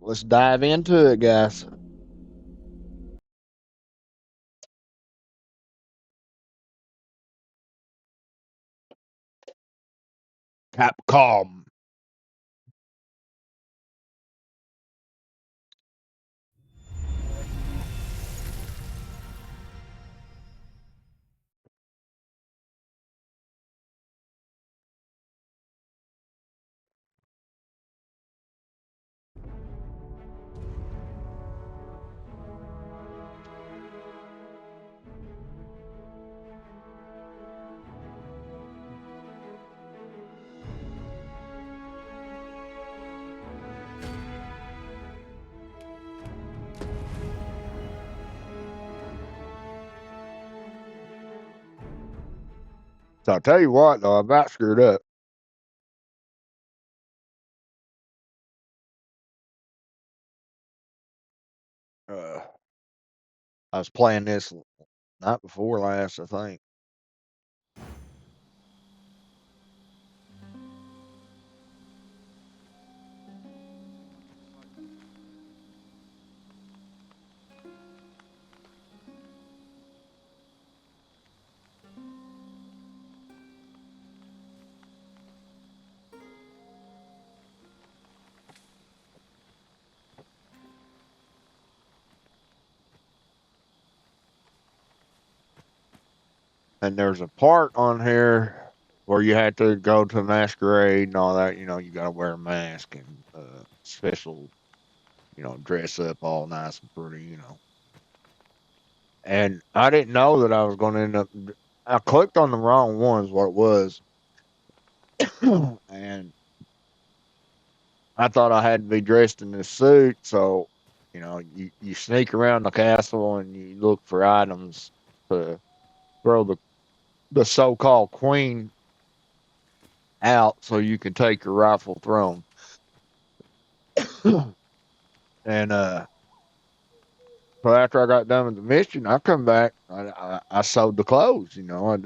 Let's dive into it, guys. Capcom. So I'll tell you what, though, I about screwed up. I was playing this night before last, I think. And there's a part on here where you have to go to a masquerade and all that. You know, you got to wear a mask and special, you know, dress up all nice and pretty, you know. And I didn't know that I was going to end up. I clicked on the wrong ones, what it was. And I thought I had to be dressed in this suit. So, you know, you sneak around the castle and you look for items to throw the so-called queen out so you can take your rightful throne. And so after I got done with the mission, I come back. I sold the clothes. You know, I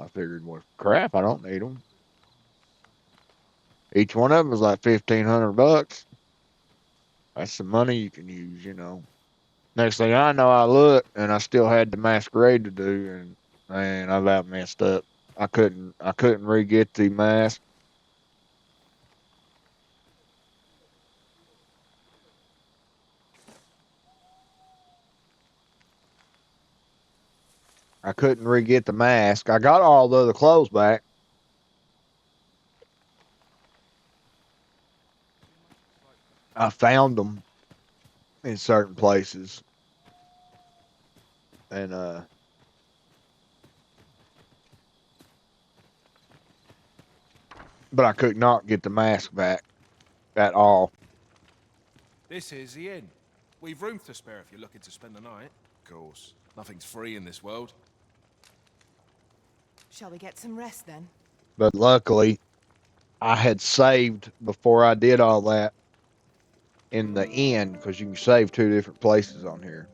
figured, well, crap, I don't need them. Each one of them was like $1,500. That's some money you can use. You know. Next thing I know, I look and I still had the masquerade to do, and man, I about messed up. I couldn't re-get the mask. I couldn't re-get the mask. I got all the other clothes back. I found them in certain places, and but I could not get the mask back at all. This is the inn. We've room to spare if you're looking to spend the night. Of course, nothing's free in this world. Shall we get some rest then? But luckily, I had saved before I did all that in the inn, because you can save two different places on here.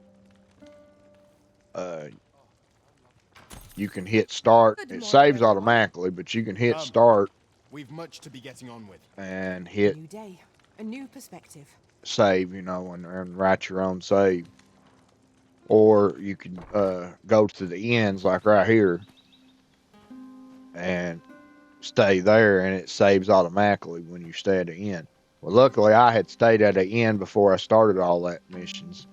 You can hit start. It saves automatically, but you can hit start. We've much to be getting on with. And hit a new day, a new perspective. Save, you know, and write your own save. Or you can go to the ends like right here and stay there, and it saves automatically when you stay at the end. Well, luckily I had stayed at the end before I started all that missions,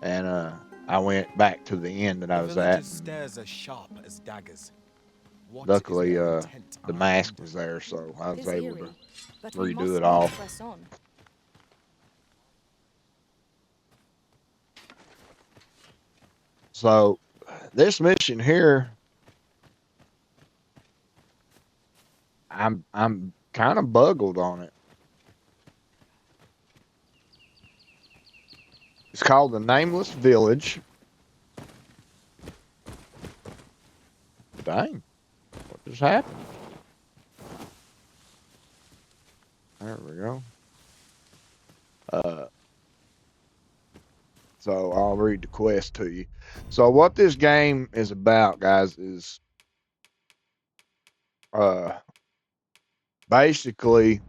and I went back to the end that I was at. Stares are sharp as daggers. Luckily, the mask was there, so I was able to redo it all. So this mission here, I'm kind of buggled on it. It's called the Nameless Village. Dang, what just happened? There we go. So I'll read the quest to you. So what this game is about, guys, is basically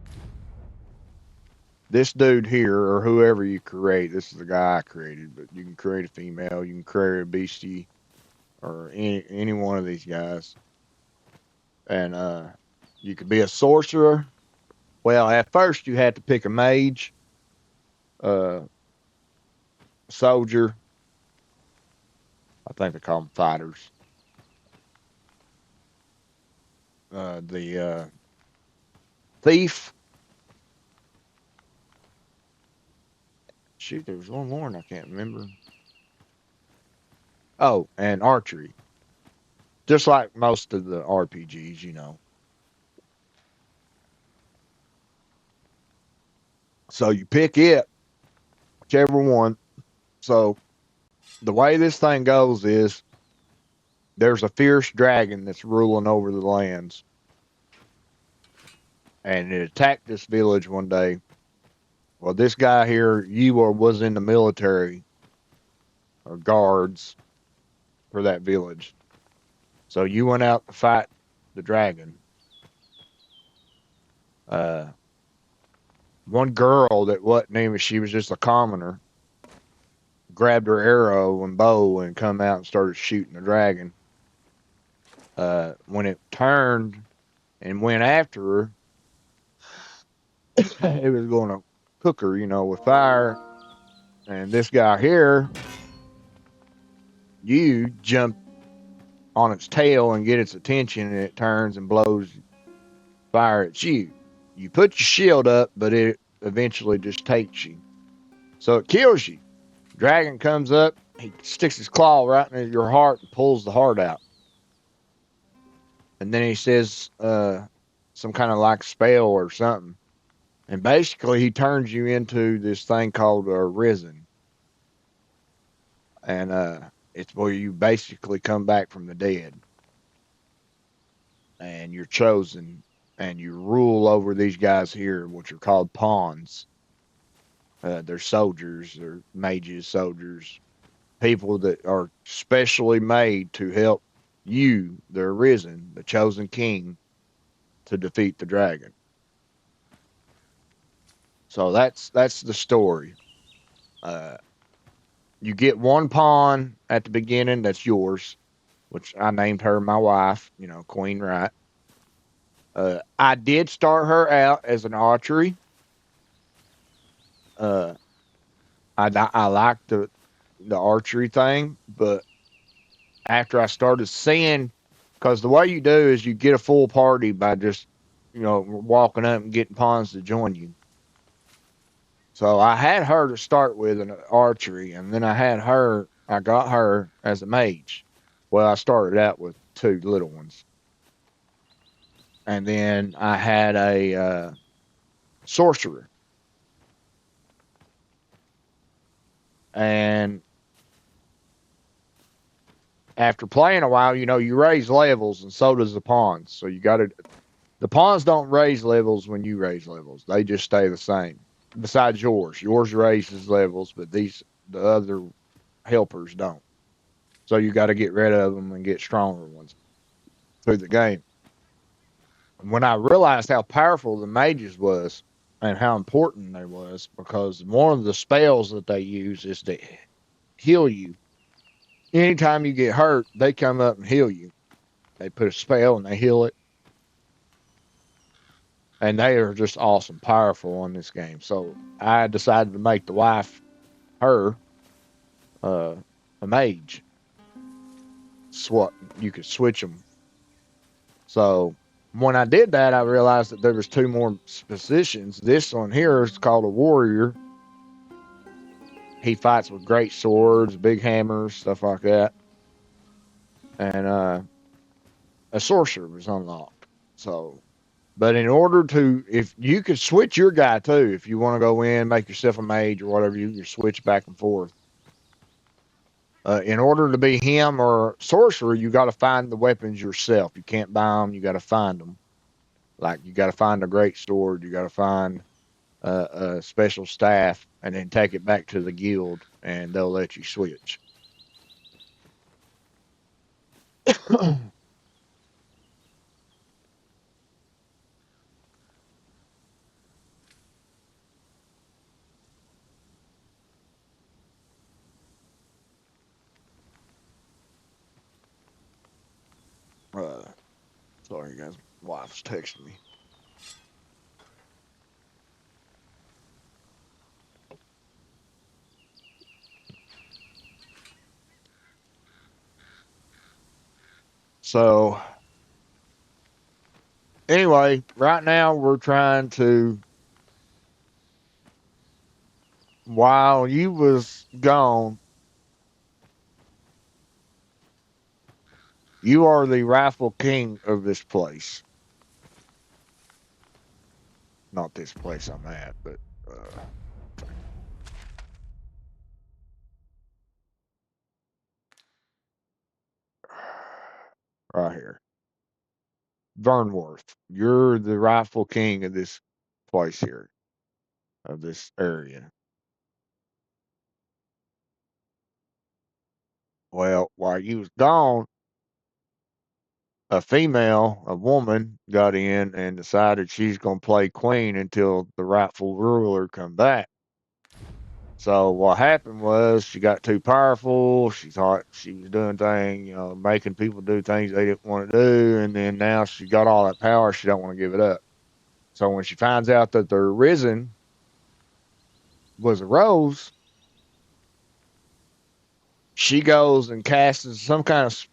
this dude here, or whoever you create, this is the guy I created, but you can create a female, you can create a beastie, or any one of these guys. And you could be a sorcerer. Well, at first you had to pick a mage, uh, soldier. I think they call them fighters. The thief. Shoot, there was one more and I can't remember. Oh, and archery. Just like most of the RPGs, you know. So you pick it, whichever one. So the way this thing goes is there's a fierce dragon that's ruling over the lands. And it attacked this village one day. Well, this guy here, you was in the military or guards for that village. So you went out to fight the dragon. One girl that wasn't even, she was just a commoner, grabbed her arrow and bow and come out and started shooting the dragon. When it turned and went after her, it was going to cook her, you know, with fire. And this guy here, you jump on its tail and get its attention, and it turns and blows fire at you. You put your shield up, but it eventually just takes you. So it kills you. Dragon comes up, he sticks his claw right into your heart and pulls the heart out. And then he says some kind of like spell or something. And basically he turns you into this thing called Arisen. And it's where you basically come back from the dead. And you're chosen and you rule over these guys here, which are called pawns. They're soldiers, they're mages, soldiers, people that are specially made to help you, the Arisen, the chosen king, to defeat the dragon. So that's the story. You get one pawn at the beginning that's yours, which I named her my wife, you know, Queen Wright. I did start her out as an archery. Uh, I liked the archery thing, but after I started seeing, because the way you do is you get a full party by just, you know, walking up and getting pawns to join you. So I had her to start with in archery, and then I got her as a mage. Well, I started out with two little ones. And then I had a sorcerer. And after playing a while, you know, you raise levels, and so does the pawns. So you got to, the pawns don't raise levels when you raise levels, they just stay the same. Besides yours, raises levels, but the other helpers don't. So you got to get rid of them and get stronger ones through the game. When I realized how powerful the mages was and how important they was, because one of the spells that they use is to heal you. Anytime you get hurt, they come up and heal you. They put a spell and they heal it. And they are just awesome, powerful in this game. So I decided to make the wife, her, a mage. You could switch them. So when I did that, I realized that there was two more positions. This one here is called a warrior. He fights with great swords, big hammers, stuff like that. And a sorcerer was unlocked. So, but in order to, if you could switch your guy too, if you want to go in, make yourself a mage or whatever, you can switch back and forth. In order to be him or sorcerer, you got to find the weapons yourself. You can't buy them. You got to find them. Like you got to find a great sword. You got to find a special staff, and then take it back to the guild, and they'll let you switch. Sorry, guys. Wife's texting me. So, anyway, right now we're trying to. While you was gone, you are the rightful king of this place. Not this place I'm at, but right here. Vernworth. You're the rightful king of this place here, of this area. Well, while you was gone, a woman, got in and decided she's going to play queen until the rightful ruler come back. So what happened was she got too powerful. She thought she was doing things, making people do things they didn't want to do, and then now she got all that power. She don't want to give it up. So when she finds out that the Arisen was a rose, she goes and casts some kind of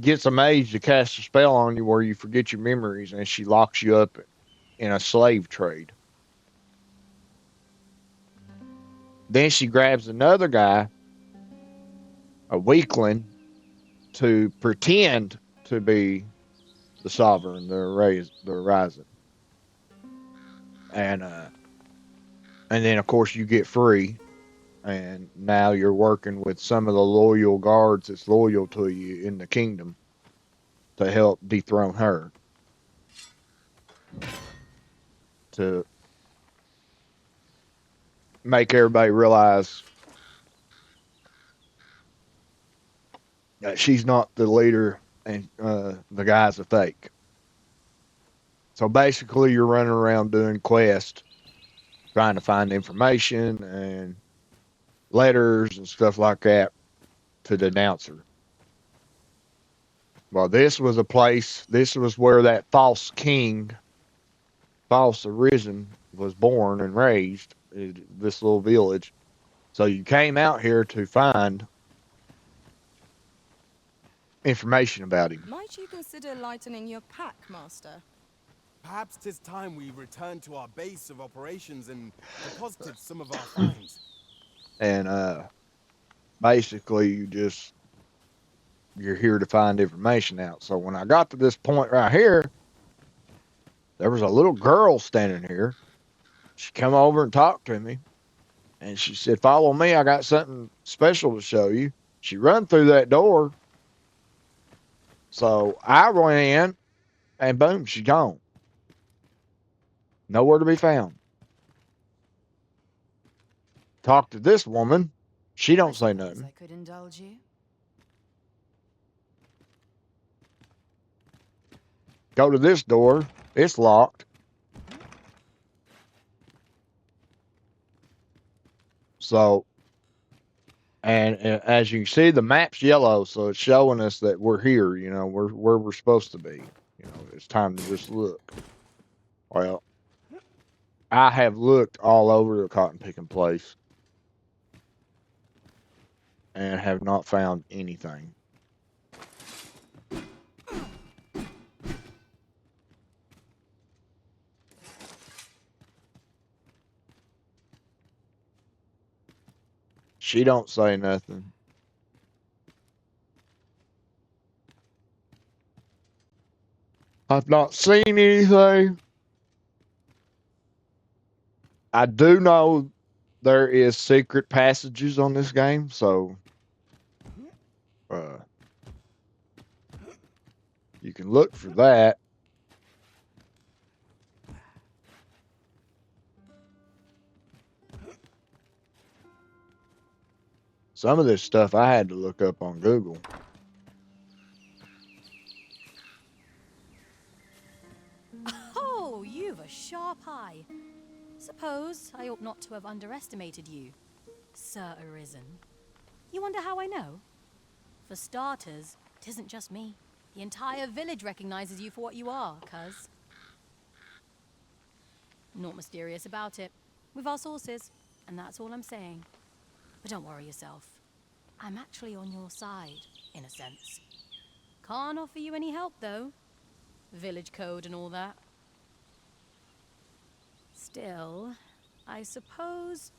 gets a mage to cast a spell on you where you forget your memories, and she locks you up in a slave trade. Then she grabs another guy, a weakling, to pretend to be the sovereign, the Arisen, and then of course you get free, and now you're working with some of the loyal guards that's loyal to you in the kingdom to help dethrone her, to make everybody realize that she's not the leader and the guy's a fake. So basically, you're running around doing quests, trying to find information and letters and stuff like that to denounce her. Well, this was a place, this was where that false king, false Arisen, was born and raised, this little village. So you came out here to find information about him. Might you consider lightening your pack, Master? Perhaps 'tis time we returned to our base of operations and deposited some of our finds. And basically, you're here to find information out. So when I got to this point right here, there was a little girl standing here. She come over and talked to me, and she said, "Follow me. I got something special to show you." She run through that door. So I ran, and boom, she's gone. Nowhere to be found. Talk to this woman. She don't say suppose nothing. I could indulge you. Go to this door. It's locked. So, and as you can see, the map's yellow, so it's showing us that we're here. We're where we're supposed to be. It's time to just look. Well, I have looked all over the cotton picking place and have not found anything. She don't say nothing. I've not seen anything. I do know there is secret passages on this game, so uh, you can look for that. Some of this stuff I had to look up on Google. Oh, you've a sharp eye. Suppose I ought not to have underestimated you, Sir Arisen. You wonder how I know? For starters, 'tisn't just me. The entire village recognizes you for what you are, cuz. Not mysterious about it. We've our sources, and that's all I'm saying. But don't worry yourself. I'm actually on your side, in a sense. Can't offer you any help, though. Village code and all that. Still, I suppose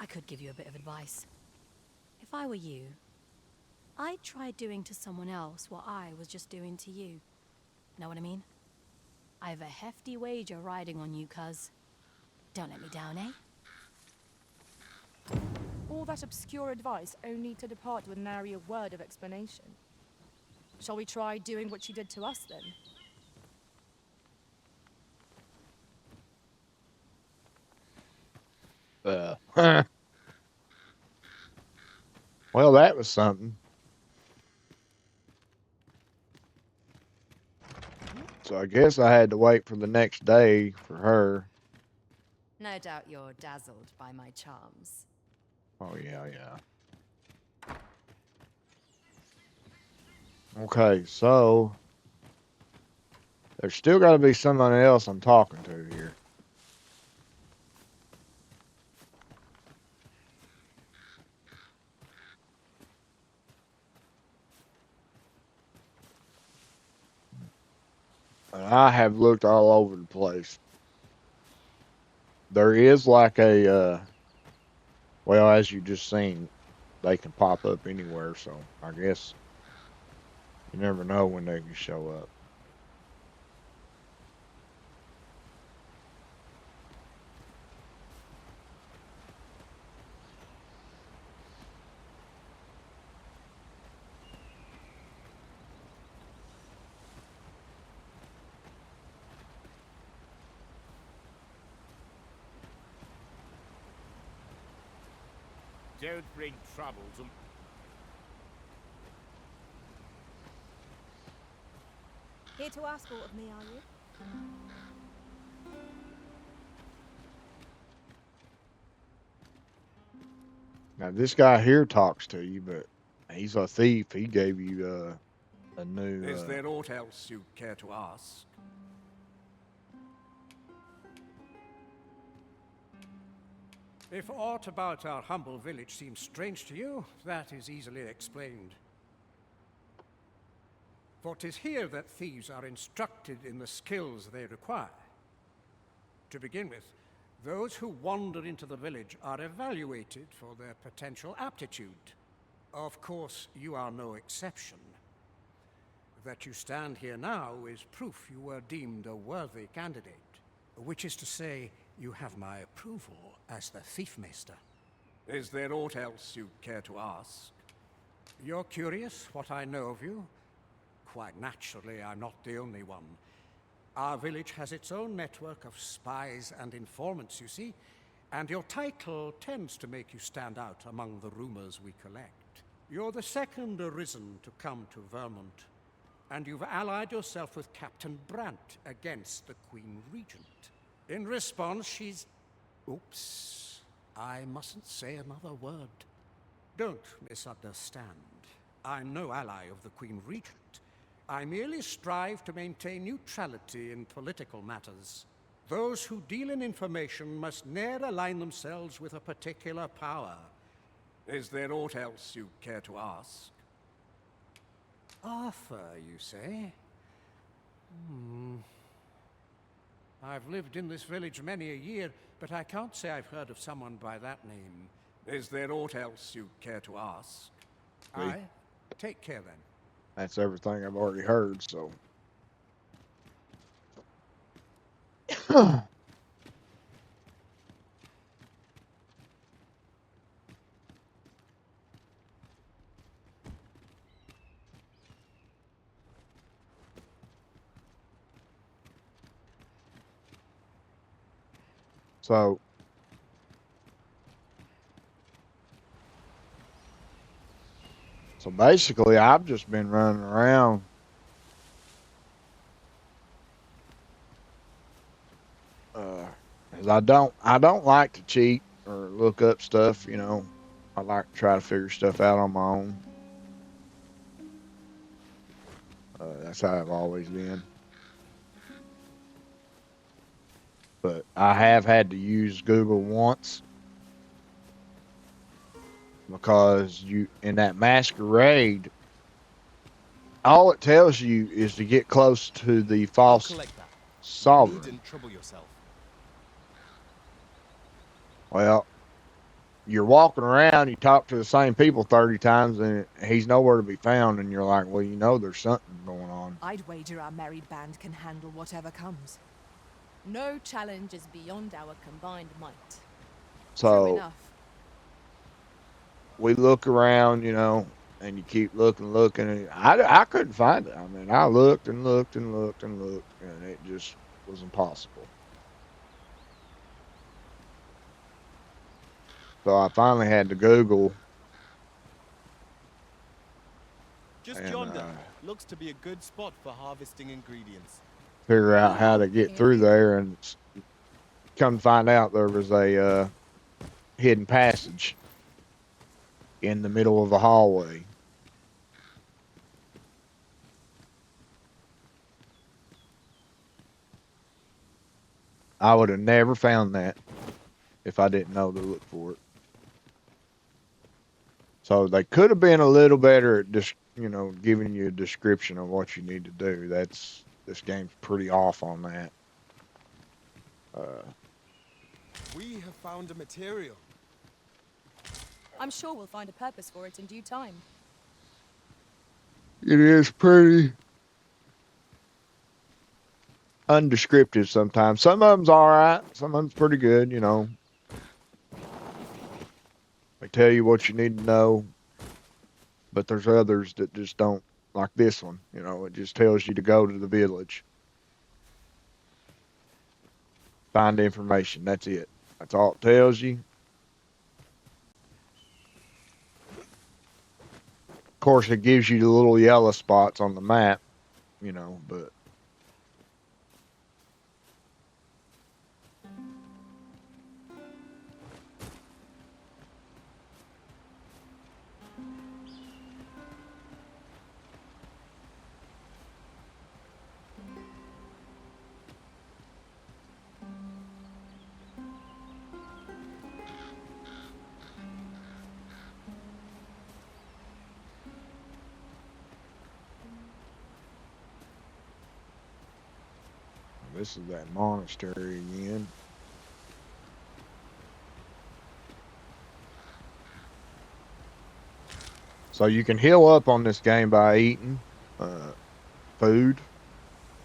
I could give you a bit of advice. If I were you, I'd try doing to someone else what I was just doing to you. Know what I mean? I've a hefty wager riding on you, cuz. Don't let me down, eh? All that obscure advice only to depart with nary a word of explanation. Shall we try doing what she did to us, then? Well, that was something. So I guess I had to wait for the next day for her. No doubt you're dazzled by my charms. Oh, yeah. Okay, so there's still got to be somebody else I'm talking to here. And I have looked all over the place. There is like a, well, as you just seen, they can pop up anywhere, so I guess you never know when they can show up. Don't bring trouble to... Here to ask aught of me, are you? Now this guy here talks to you, but he's a thief. He gave you a new. Is there aught else you care to ask? If aught about our humble village seems strange to you, that is easily explained. For 'tis here that thieves are instructed in the skills they require. To begin with, those who wander into the village are evaluated for their potential aptitude. Of course, you are no exception. That you stand here now is proof you were deemed a worthy candidate, which is to say, you have my approval as the Thiefmaster. Is there aught else you care to ask? You're curious what I know of you? Quite naturally, I'm not the only one. Our village has its own network of spies and informants, you see, and your title tends to make you stand out among the rumors we collect. You're the second Arisen to come to Vermund, and you've allied yourself with Captain Brandt against the Queen Regent. In response, she's... Oops. I mustn't say another word. Don't misunderstand. I'm no ally of the Queen Regent. I merely strive to maintain neutrality in political matters. Those who deal in information must ne'er align themselves with a particular power. Is there aught else you care to ask? Arthur, you say? I've lived in this village many a year, but I can't say I've heard of someone by that name. Is there aught else you care to ask? Aye. Take care, then. That's everything I've already heard, so. So basically, I've just been running around. Cause I don't like to cheat or look up stuff, you know. I like to try to figure stuff out on my own. That's how I've always been. But I have had to use Google once because you in that masquerade, all it tells you is to get close to the I'll false collect that. You sovereign. needn't trouble yourself. Well, you're walking around, you talk to the same people 30 times, and he's nowhere to be found, and you're like, well, you know there's something going on. I'd wager our merry band can handle whatever comes. No challenge is beyond our combined might. True So enough. we look around, and you keep looking, and I couldn't find it. I mean, I looked and looked and looked and looked, and it just was impossible. So I finally had to Google Just and yonder. Looks to be a good spot for harvesting ingredients. figure out how to get through there, and come to find out there was a hidden passage in the middle of the hallway. I would have never found that if I didn't know to look for it. So they could have been a little better at just, giving you a description of what you need to do. This game's pretty off on that. We have found a material. I'm sure we'll find a purpose for it in due time. It is pretty undescriptive sometimes. Some of them's all right. Some of them's pretty good, They tell you what you need to know, but there's others that just don't, like this one. It just tells you to go to the village, find information. That's it. That's all it tells you. Of course, it gives you the little yellow spots on the map, but this is that monastery again. So you can heal up on this game by eating food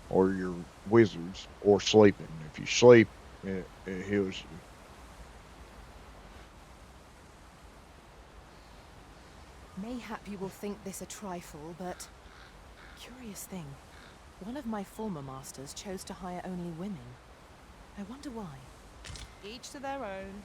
or your wizards or sleeping. If you sleep, it heals you. Mayhap you will think this a trifle, but curious thing. One of my former masters chose to hire only women. I wonder why. Each to their own.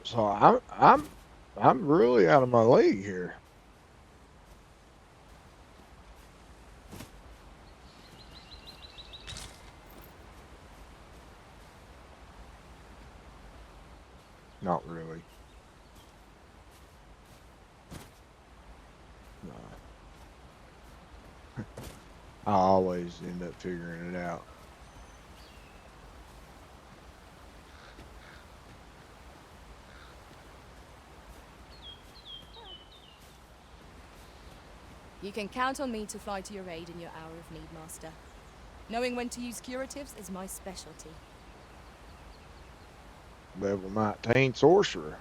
So I'm really out of my league here. Not really. No. I always end up figuring it out. You can count on me to fly to your aid in your hour of need, Master. Knowing when to use curatives is my specialty. Level 19 sorcerer.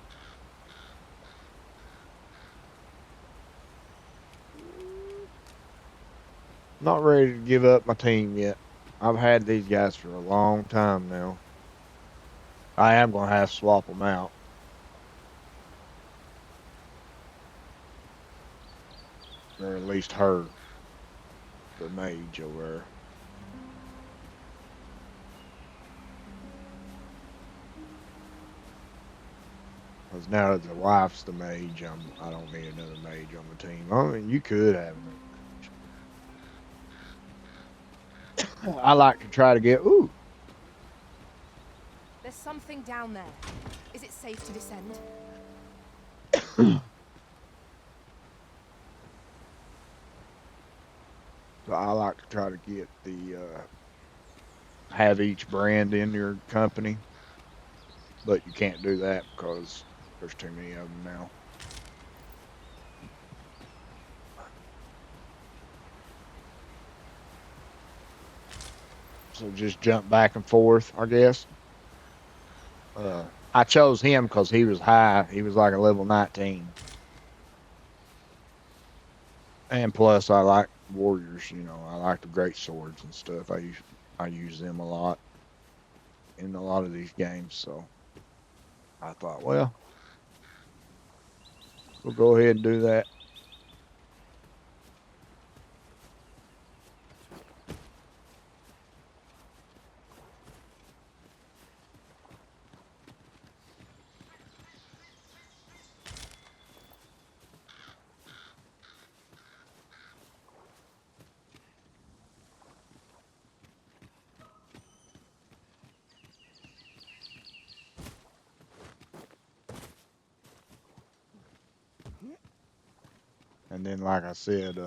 Not ready to give up my team yet. I've had these guys for a long time now. I am going to have to swap them out. or at least her, the mage over there. Because now that the wife's the mage, I don't need another mage on the team. I mean, you could have another. I like to try to get. Ooh, There's something down there. Is it safe to descend? so I like to try to get the have each brand in your company, but you can't do that because there's too many of them now. So just jump back and forth, I guess. I chose him because he was high. He was like a level 19. And plus, I like warriors. You know, I like the great swords and stuff. I use them a lot in a lot of these games. So I thought, well, we'll go ahead and do that. And then, like I said,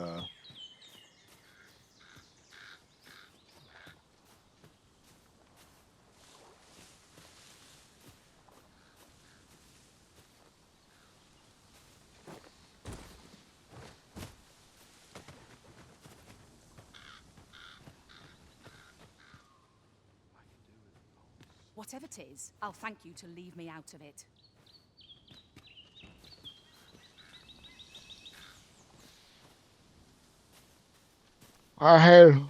Whatever it is, I'll thank you to leave me out of it. I had,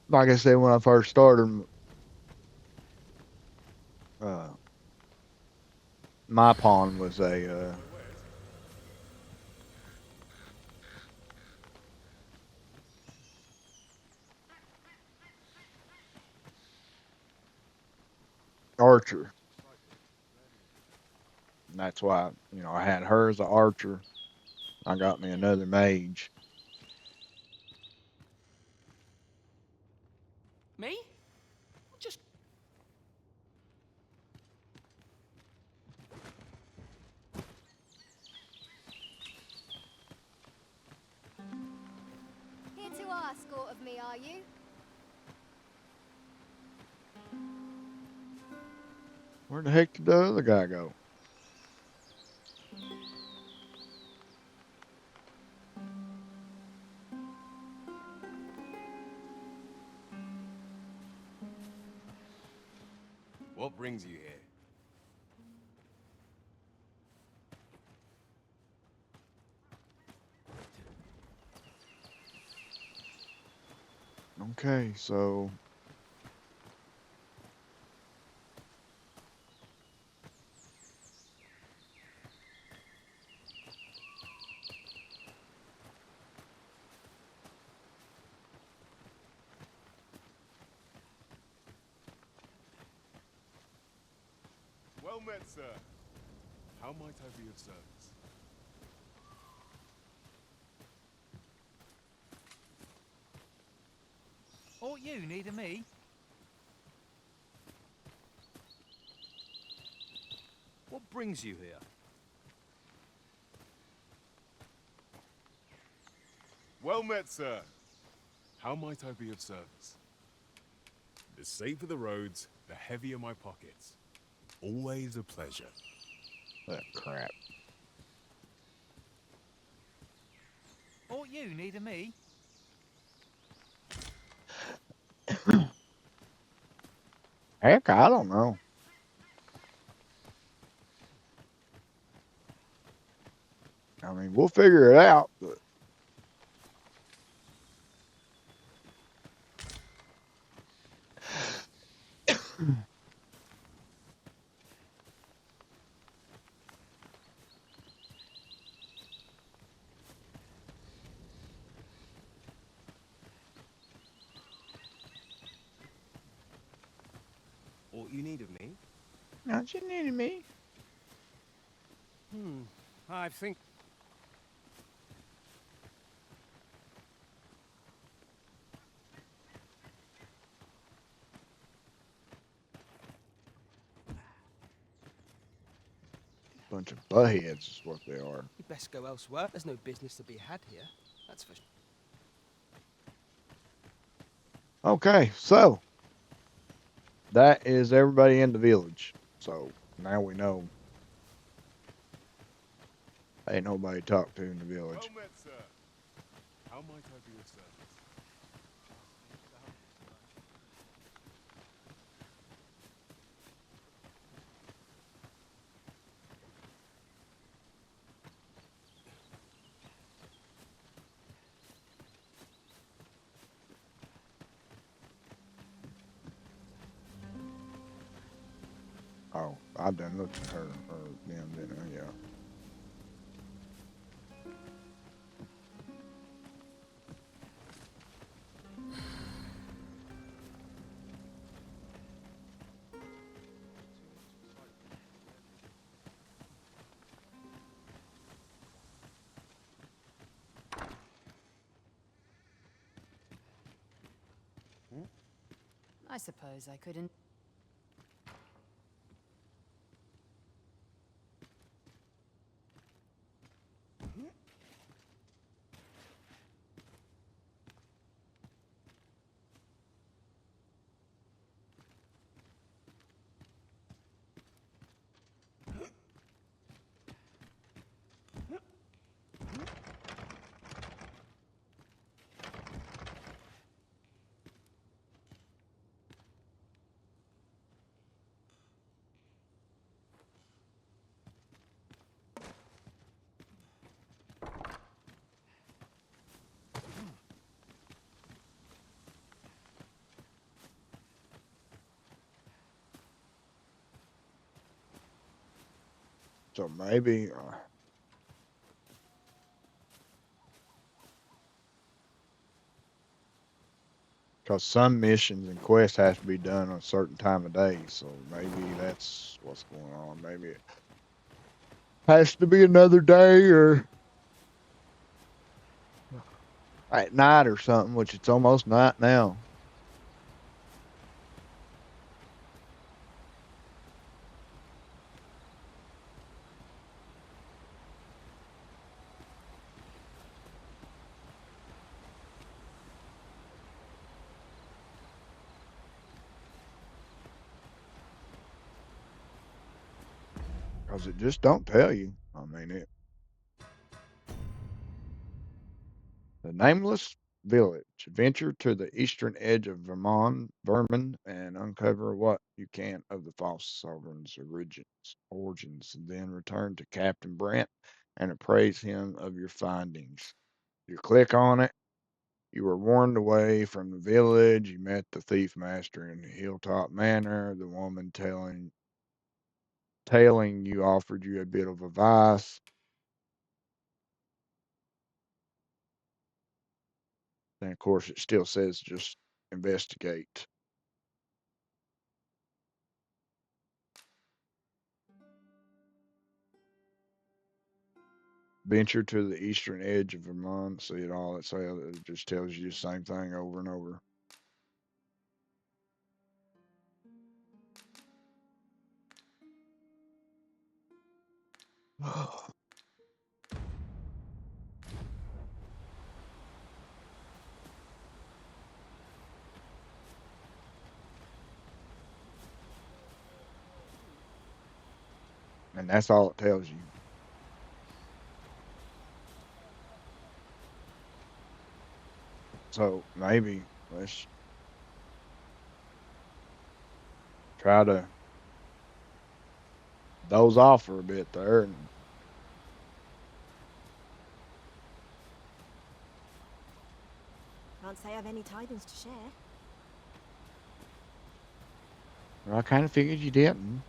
like I said, when I first started, uh, my pawn was a archer. And that's why, you know, I had her as an archer. I got me another mage. Me? Just... Here to ask aught of me, are you? Where the heck did the other guy go? What brings you here? Okay, so Well met, sir. How might I be of service? Ought you need of me? What brings you here? Well met, sir. How might I be of service? The safer the roads, the heavier my pockets. Always a pleasure. that crap. Ought you need of me? Heck, I don't know. I mean, we'll figure it out, but What you need of me? Not you needed me. I think... Bunch of buttheads is what they are. You best go elsewhere. There's no business to be had here. That's for sure. Okay, so that is everybody in the village. So now we know ain't nobody to talk to in the village. Well met, sir. How might I be of service? Oh, I done looked at her or them, didn't I? Yeah. I suppose I couldn't. So maybe, because some missions and quests have to be done on a certain time of day, so maybe that's what's going on. Maybe it has to be another day or at night or something, which it's almost night now. Because it just don't tell you. I mean, the nameless village. Venture to the eastern edge of Vermund and uncover what you can of the false sovereign's origins. Then return to Captain Brent and appraise him of your findings. You click on it. You were warned away from the village. You met the thief master in the hilltop manor. The woman tailing you offered you a bit of advice. And of course, it still says just investigate. Venture to the eastern edge of Vermont. See it all. It just tells you the same thing over and over. And that's all it tells you. So maybe let's try to doze off for a bit there. And Can't say I've any tidings to share. I kind of figured you didn't.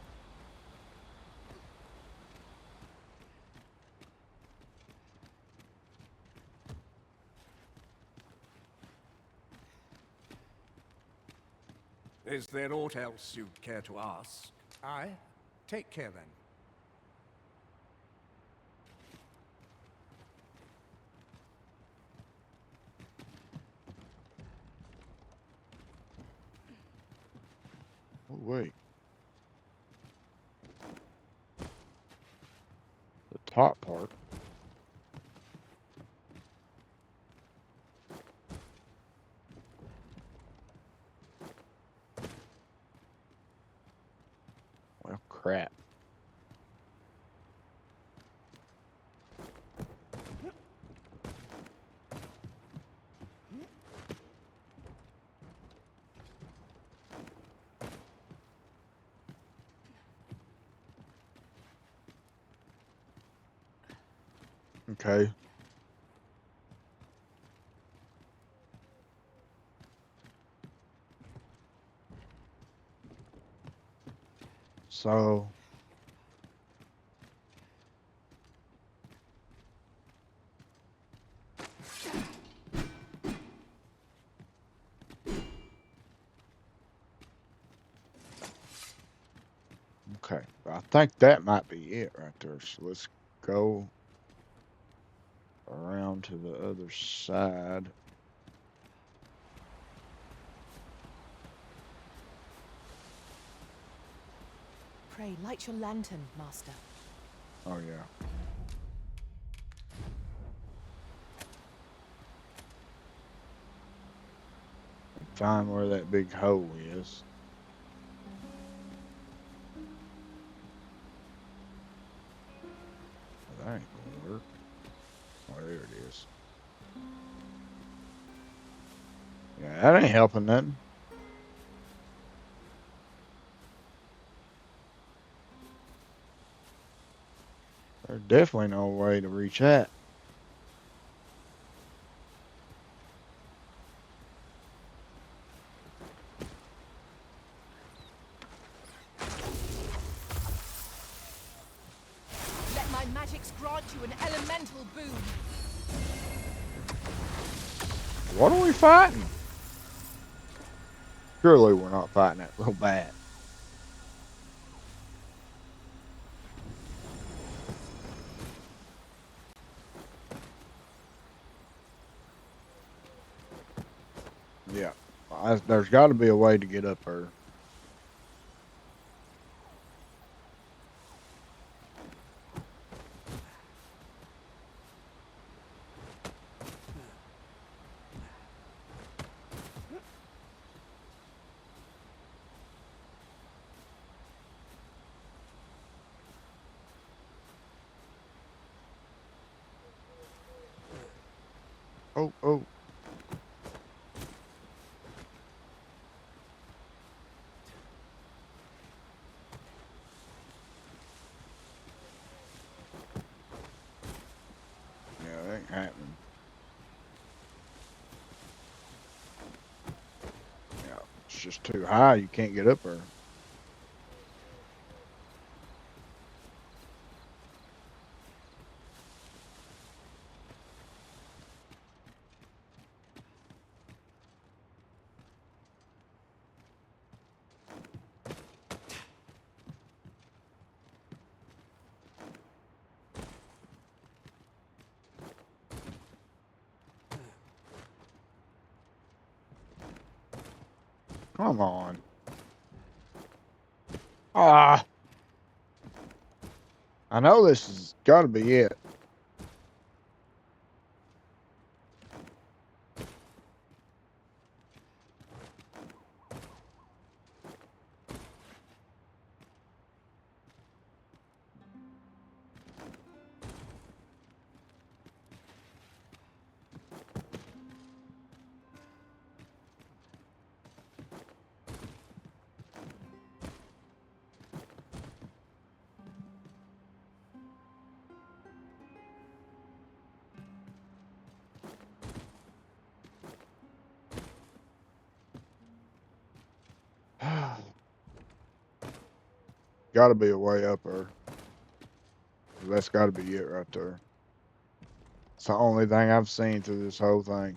Is there aught else you'd care to ask? Aye. Take care then. Oh, wait. The top part. Well, crap. Okay. So okay. I think that might be it right there. So let's go around to the other side. Pray, light your lantern, Master. Oh, yeah. Find where that big hole is. That ain't gonna work. Oh, there it is. Yeah, that ain't helping nothing. There's definitely no way to reach that. Let my magics grant you an elemental boon. What are we fighting? Surely we're not fighting that little bat. Yeah. There's got to be a way to get up there. Oh, oh. Yeah, that ain't happening. Yeah, it's just too high. You can't get up there. Come on. Ah. I know this has got to be it. Got to be a way up there. That's got to be it right there. It's the only thing I've seen through this whole thing.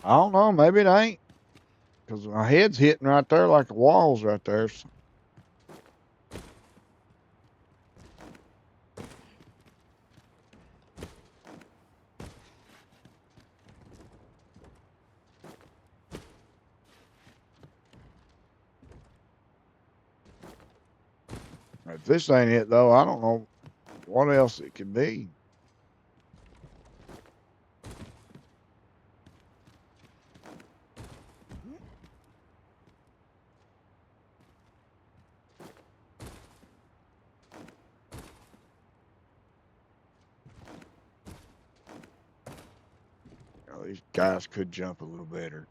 I don't know. Maybe it ain't. Because my head's hitting right there like the walls right there. So. If this ain't it, though, I don't know what else it could be. These guys could jump a little better.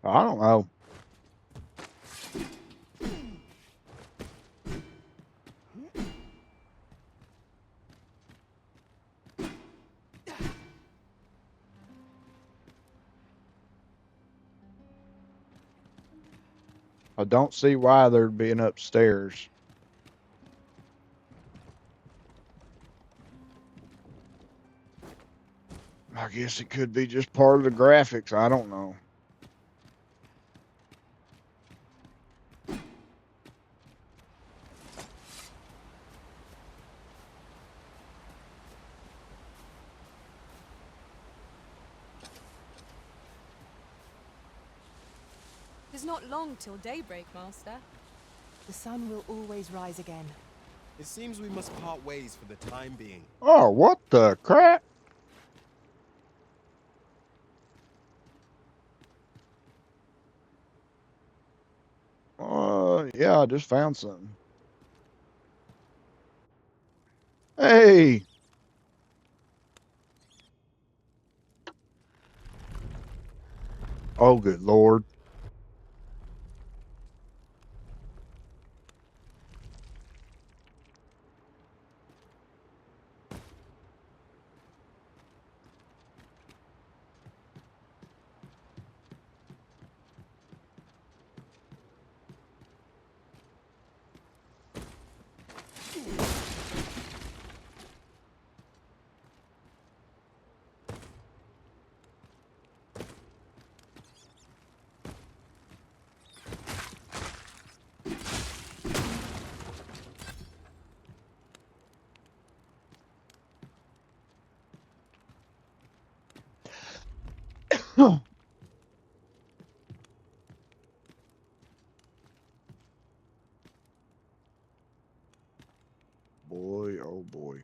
I don't know. I don't see why there'd be an upstairs. I guess it could be just part of the graphics. I don't know. It's not long till daybreak, Master. The sun will always rise again. It seems we must part ways for the time being. Oh, what the crap? Yeah, I just found something. Hey! Oh, good Lord. Boy, oh boy.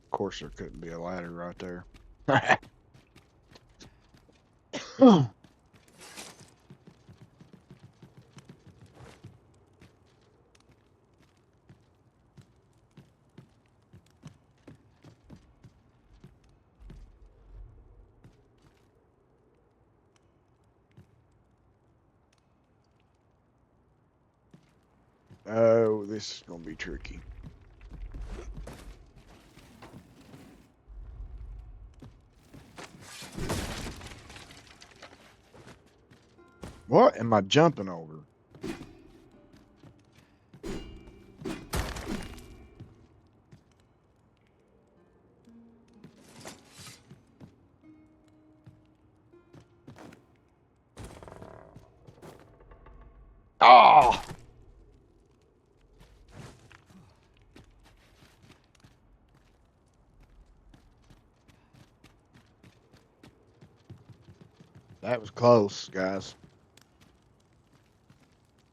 Of course, there couldn't be a ladder right there. Oh, this is going to be tricky. What am I jumping over? That was close, guys.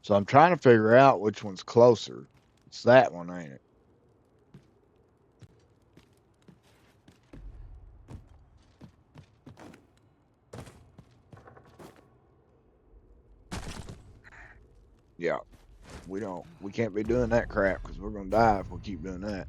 So I'm trying to figure out which one's closer. It's that one, ain't it? Yeah. We can't be doing that crap because we're going to die if we keep doing that.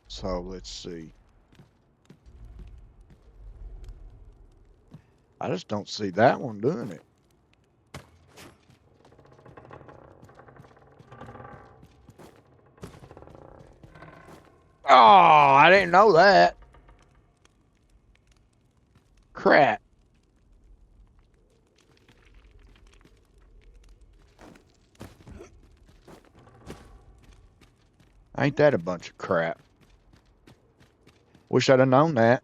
So let's see. I just don't see that one doing it. Oh, I didn't know that. Crap. Ain't that a bunch of crap? Wish I'd have known that.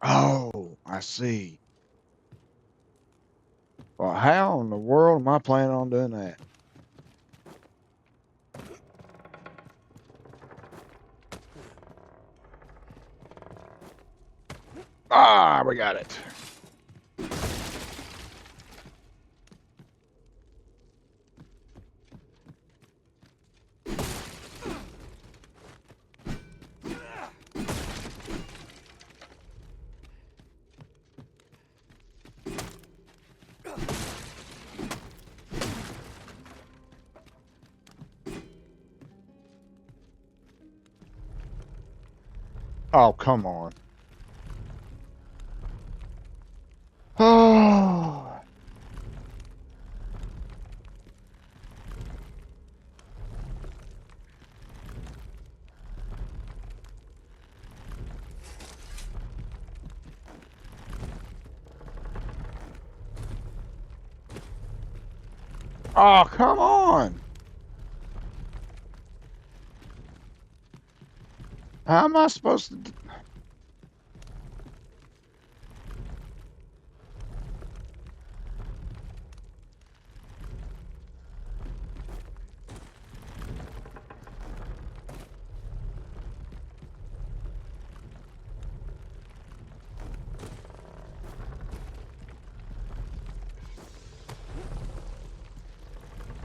Oh, I see. Well, how in the world am I planning on doing that? Ah, we got it. Oh, come on. Oh. Oh, come on. How am I supposed to do?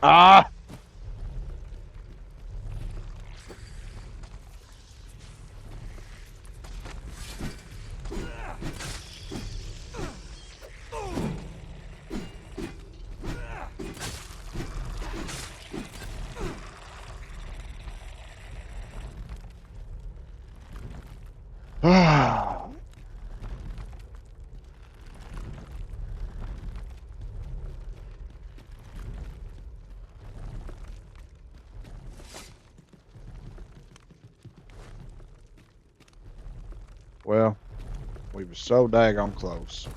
Ah. Ah. Well, we were so daggone close.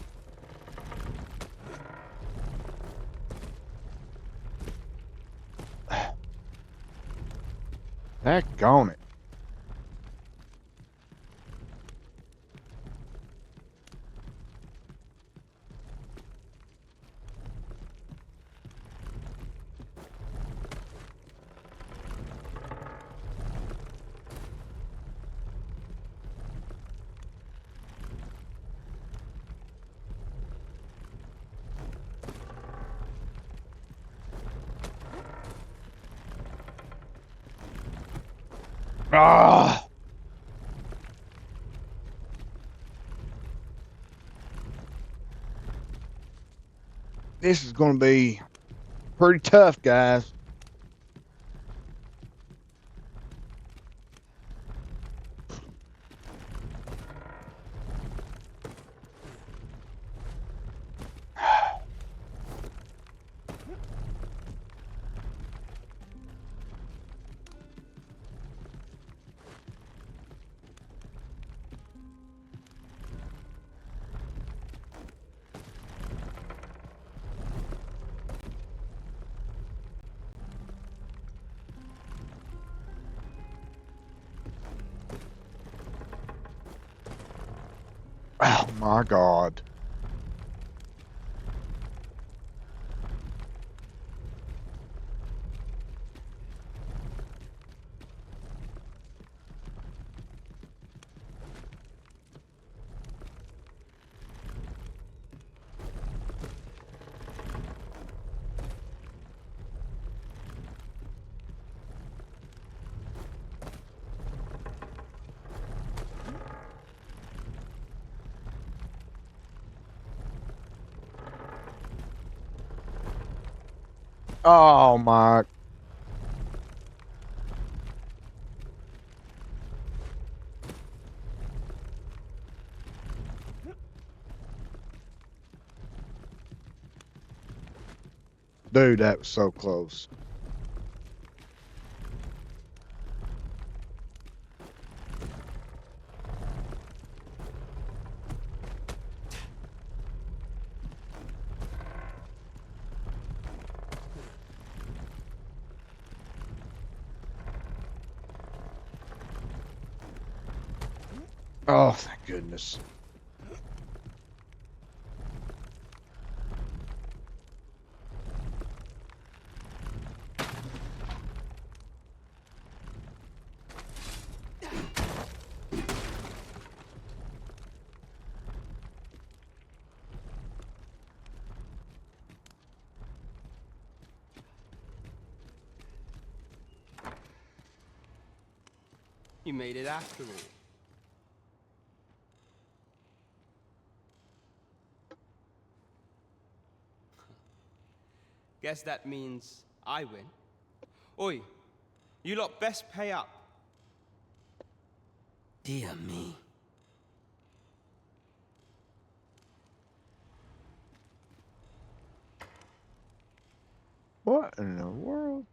Daggone it. Ah. This is going to be pretty tough, guys. Oh my god. Oh my. Dude, that was so close. Oh, thank goodness. You made it after all. Guess that means I win. Oi, you lot best pay up. Dear me. What in the world?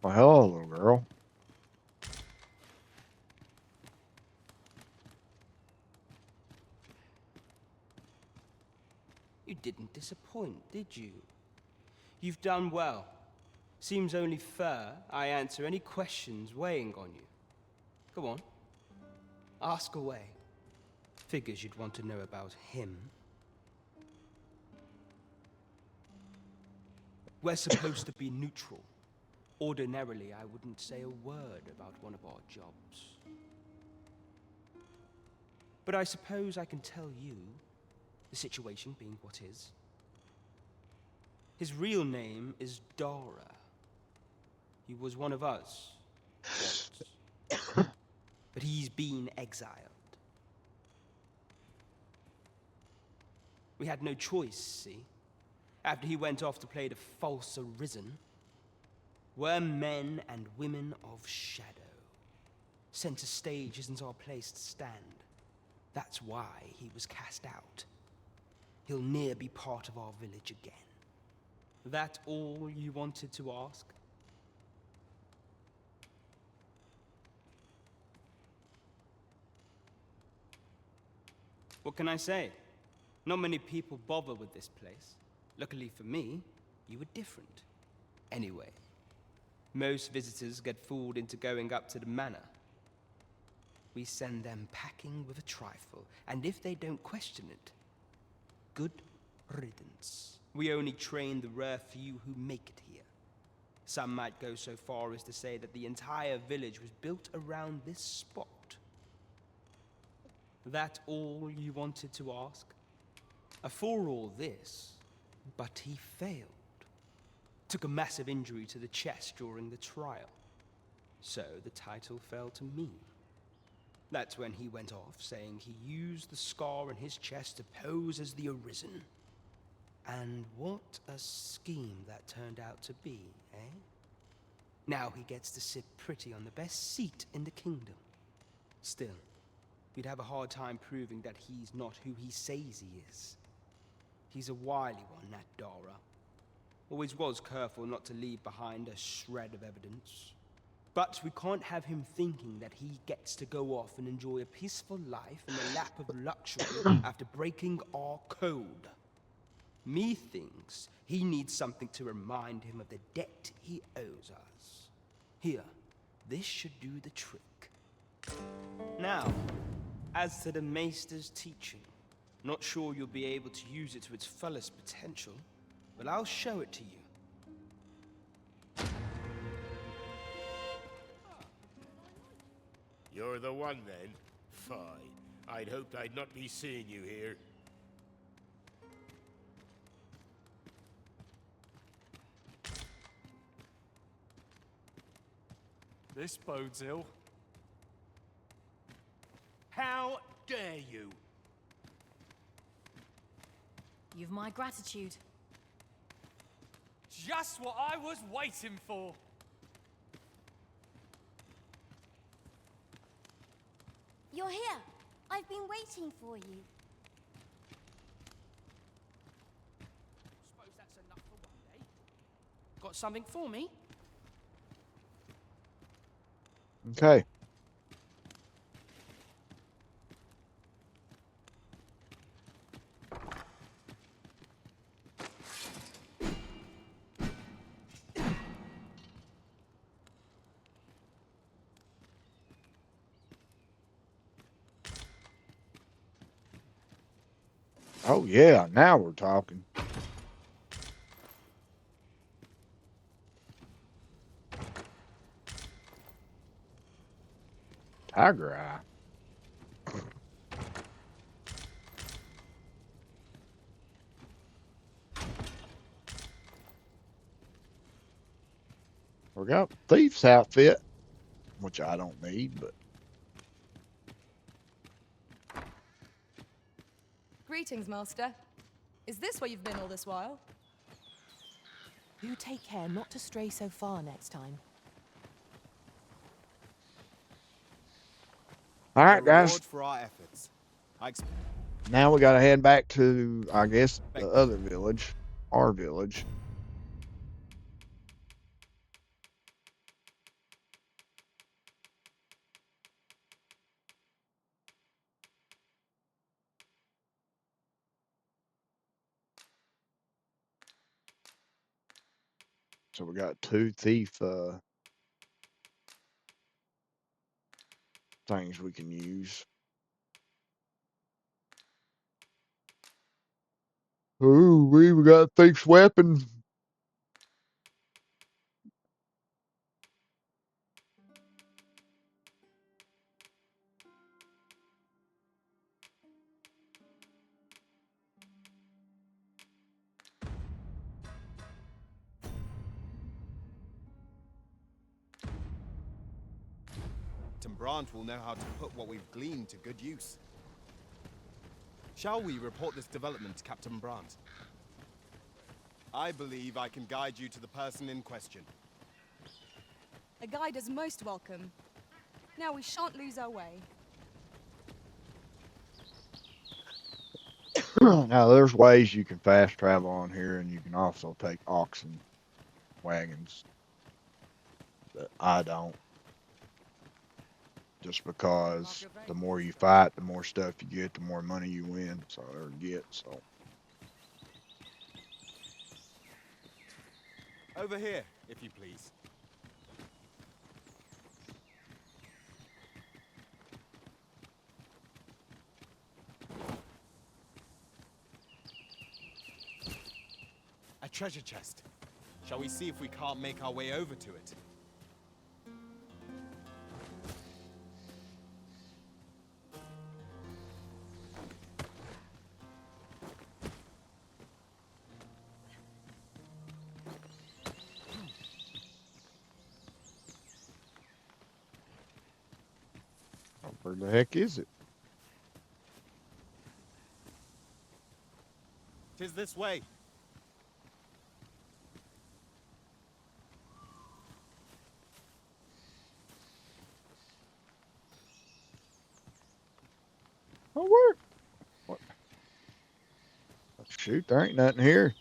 Well, hello, little girl. You didn't disappoint, did you? You've done well. Seems only fair I answer any questions weighing on you. Go on. Ask away. Figures you'd want to know about him. We're supposed to be neutral. Ordinarily, I wouldn't say a word about one of our jobs. But I suppose I can tell you, the situation being what is. His real name is Dara. He was one of us once. But he's been exiled. We had no choice, see? After he went off to play the false Arisen, we're men and women of shadow. Center stage isn't our place to stand. That's why he was cast out. He'll ne'er be part of our village again. That all you wanted to ask? What can I say? Not many people bother with this place. Luckily for me, you were different. Anyway, most visitors get fooled into going up to the manor. We send them packing with a trifle, and if they don't question it, good riddance. We only train the rare few who make it here. Some might go so far as to say that the entire village was built around this spot. That all you wanted to ask? For all this, but he failed. Took a massive injury to the chest during the trial. So the title fell to me. That's when he went off, saying he used the scar in his chest to pose as the Arisen. And what a scheme that turned out to be, eh? Now he gets to sit pretty on the best seat in the kingdom. Still, we'd have a hard time proving that he's not who he says he is. He's a wily one, that Dara. Always was careful not to leave behind a shred of evidence. But we can't have him thinking that he gets to go off and enjoy a peaceful life in the lap of luxury after breaking our code. Methinks he needs something to remind him of the debt he owes us. Here, this should do the trick. Now, as to the Maester's teaching, not sure you'll be able to use it to its fullest potential, but I'll show it to you. You're the one, then? Fine. I'd hoped I'd not be seeing you here. This bodes ill. How dare you? You've my gratitude. Just what I was waiting for. You're here. I've been waiting for you. Suppose that's enough for one day. Got something for me? Okay. Oh yeah, now we're talking. Tiger eye. We got thief's outfit, which I don't need, but Greetings, Master. Is this where you've been all this while? You take care not to stray so far next time. all right, The reward guys. for our efforts. Now we gotta head back to, I guess, the other village, our village. So we got two thief things we can use. Ooh, we got thief's weapons. Captain Brandt will know how to put what we've gleaned to good use. Shall we report this development to Captain Brandt? I believe I can guide you to the person in question. A guide is most welcome. Now we shan't lose our way. Now, there's ways you can fast travel on here, and you can also take oxen wagons. But I don't. Just because the more you fight, the more stuff you get, the more money you win, or get. So Over here, if you please. A treasure chest. Shall we see if we can't make our way over to it? where the heck is it? 'Tis this way. Oh, where? What? Shoot, there ain't nothing here.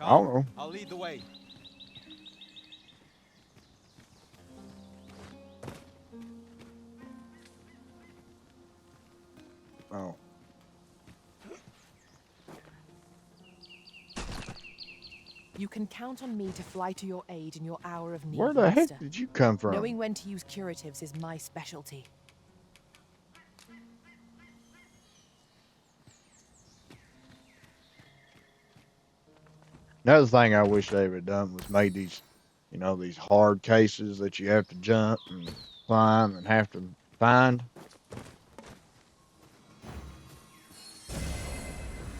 I don't know. I'll lead the way. Oh. You can count on me to fly to your aid in your hour of need, Where the heck Master. did you come from? Knowing when to use curatives is my specialty. Another thing I wish they would have done was made these, you know, these hard cases that you have to jump and climb and have to find.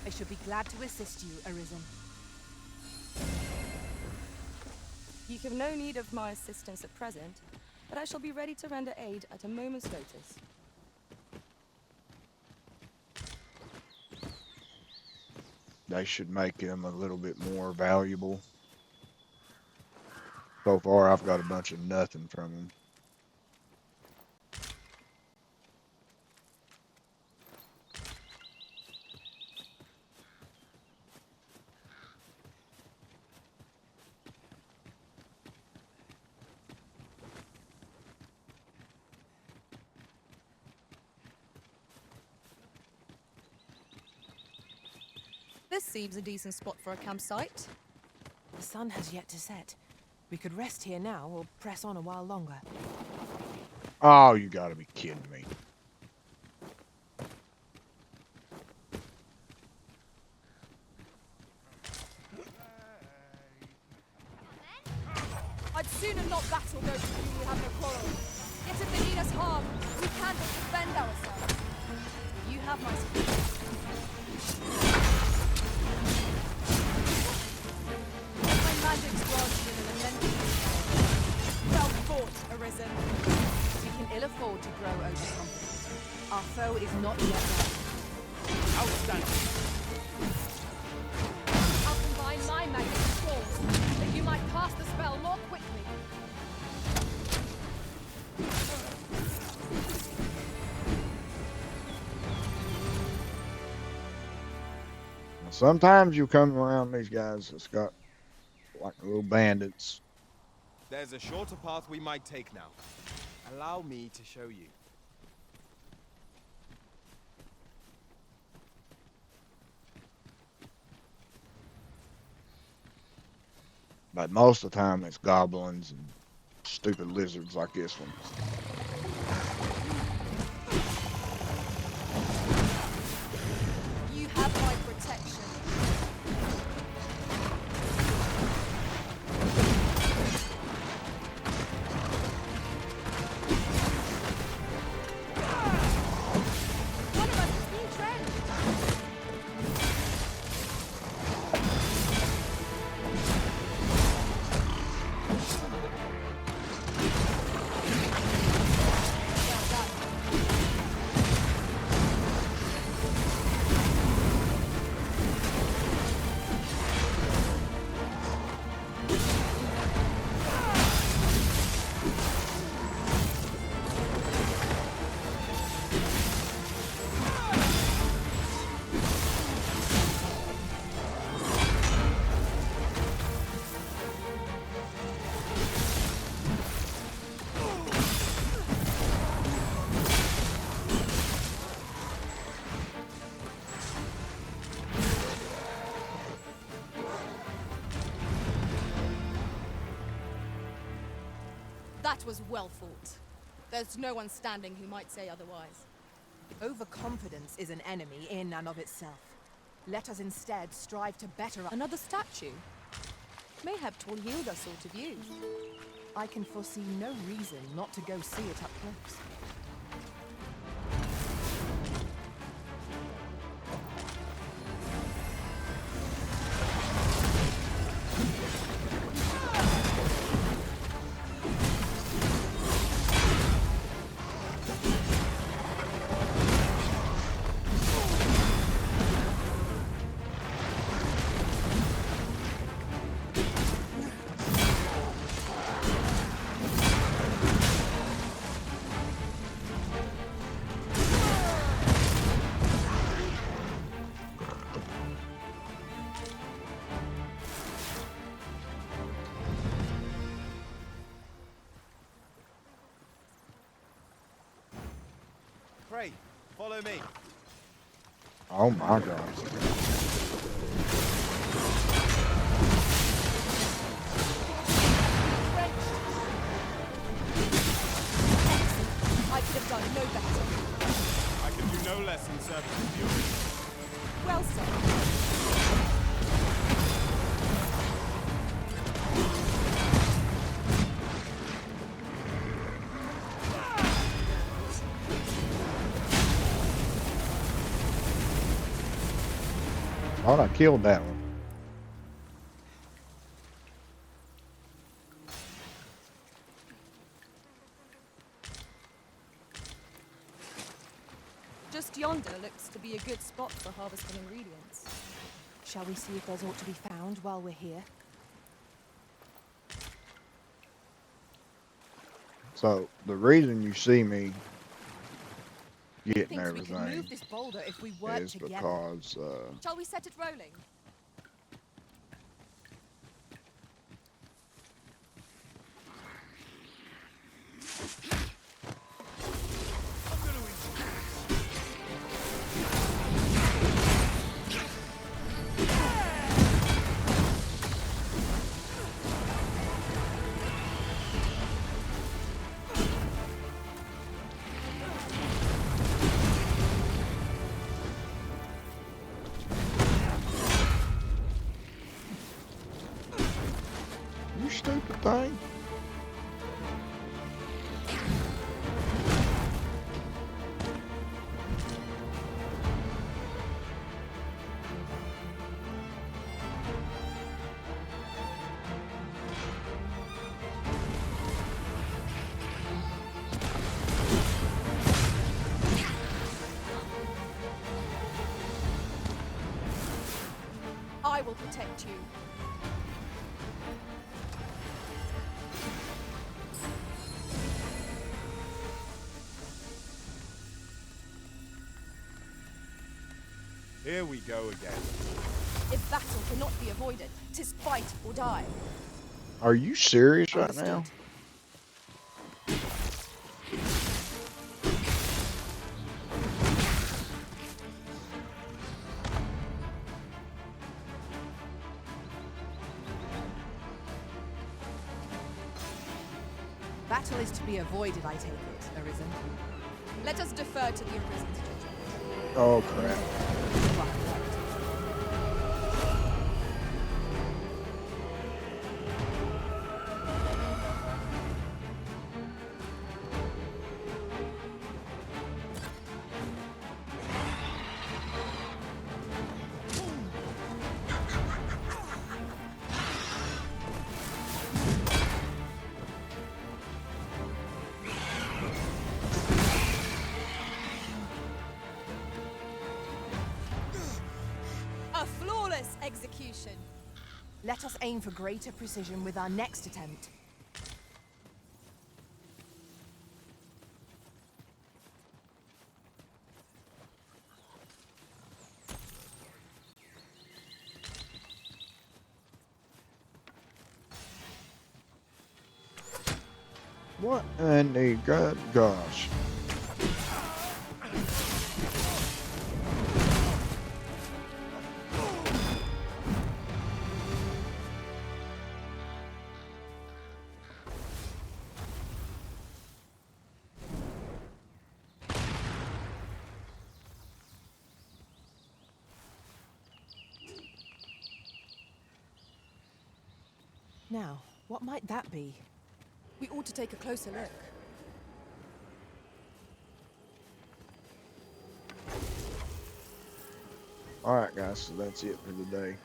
I should be glad to assist you, Arisen. You have no need of my assistance at present, but I shall be ready to render aid at a moment's notice. They should make them a little bit more valuable. So far, I've got a bunch of nothing from them. This seems a decent spot for a campsite. The sun has yet to set. We could rest here now or press on a while longer. Oh, you gotta be kidding me. I'd sooner not battle those with whom we have no quarrel. Yet if they mean us harm, we can but defend ourselves. You have my support. My magic's granted in an immense. Well fought, Arisen. We can ill afford to grow overconfident. Our foe is not yet dead. Outstanding. I'll combine my magic with yours, that you might cast the spell more quickly. Sometimes you come around these guys that's got like little bandits. There's a shorter path we might take now. Allow me to show you. But most of the time it's goblins and stupid lizards like this one. You have my protection. One of us is being drenched. That was well fought. There's no one standing who might say otherwise. Overconfidence is an enemy in and of itself. Let us instead strive to better Another statue? Mayhap 'twill yield us all to view. I can foresee no reason not to go see it up close. Pray, follow me. Oh my God. I could have done no better. I can do no less in service of the Arisen. Well, sir. Thought I killed that one. Just yonder looks to be a good spot for harvesting ingredients. Shall we see if there's aught to be found while we're here? So the reason you see me getting Thinks we could everything move this boulder if we work is together. because Shall we set it rolling? you stupid thing. I will protect you. Here we go again. If battle cannot be avoided, 'tis fight or die. Are you serious right now? Battle is to be avoided, I take it, Arisen. Let us defer to the Arisen's judgment. Oh crap. A flawless execution. Let us aim for greater precision with our next attempt. What in the good gosh? Now, what might that be? We ought to take a closer look. Alright guys, so that's it for the day.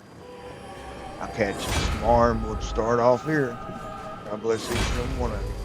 I'll catch you tomorrow and we'll start off here. God bless each and every one of you.